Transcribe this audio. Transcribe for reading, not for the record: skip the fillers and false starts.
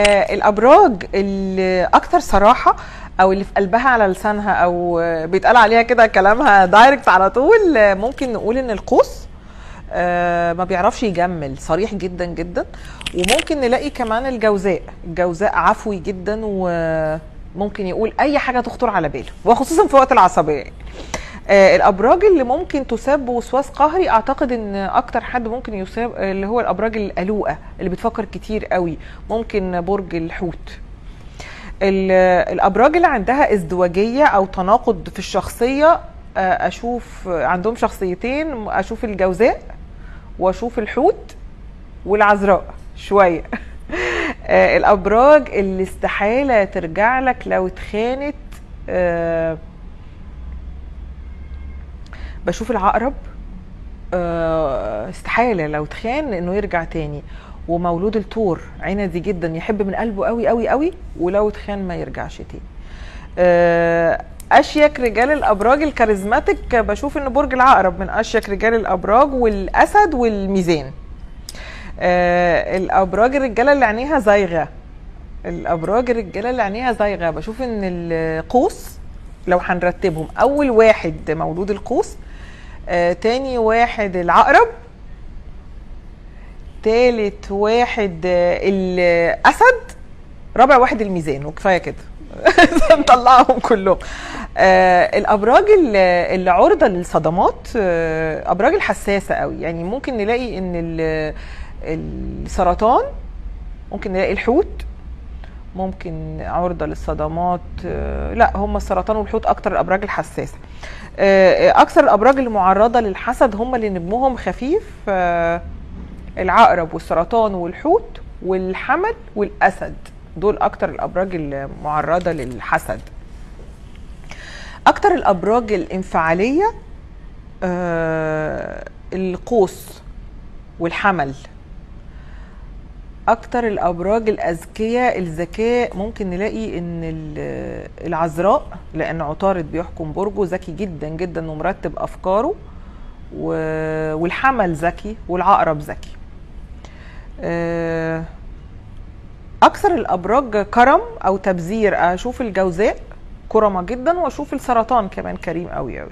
الابراج اللي اكثر صراحه او اللي في قلبها على لسانها او بيتقال عليها كده كلامها دايركت على طول، ممكن نقول ان القوس ما بيعرفش يجمل، صريح جدا جدا. وممكن نلاقي كمان الجوزاء عفوي جدا وممكن يقول اي حاجه تخطر على باله، وخصوصا في وقت العصبيه. الابراج اللي ممكن تصاب بوسواس قهري، اعتقد ان اكتر حد ممكن يصاب اللي هو الابراج القلوقه اللي بتفكر كتير قوي، ممكن برج الحوت. الابراج اللي عندها ازدواجيه او تناقض في الشخصيه، اشوف عندهم شخصيتين، اشوف الجوزاء واشوف الحوت والعذراء شويه. الابراج اللي استحاله ترجع لك لو اتخانت، بشوف العقرب، استحاله لو اتخان انه يرجع تاني. ومولود الثور عندي جدا، يحب من قلبه قوي قوي قوي، ولو اتخان ما يرجعش تاني. اشيك رجال الابراج الكاريزماتيك، بشوف ان برج العقرب من اشيك رجال الابراج، والاسد والميزان. الابراج الرجاله اللي عينيها زايغه، بشوف ان القوس لو هنرتبهم، اول واحد مولود القوس، تاني واحد العقرب، تالت واحد الاسد، رابع واحد الميزان، وكفايه كده. نطلعهم كلهم. الابراج اللي عرضه للصدمات، ابراج الحساسه قوي، يعني ممكن نلاقي ان السرطان، ممكن نلاقي الحوت ممكن عرضه للصدمات. لا، هم السرطان والحوت اكتر الابراج الحساسه. اكثر الابراج اللي معرضه للحسد هم اللي نجمهم خفيف، العقرب والسرطان والحوت والحمل والاسد، دول اكتر الابراج المعرضه للحسد. اكتر الابراج الانفعاليه القوس والحمل. اكتر الابراج الاذكياء الذكاء، ممكن نلاقي ان العذراء، لان عطارد بيحكم برجه، ذكي جدا جدا ومرتب افكاره، والحمل ذكي، والعقرب ذكي. اكثر الابراج كرم او تبذير، اشوف الجوزاء كرمه جدا، واشوف السرطان كمان كريم قوي قوي.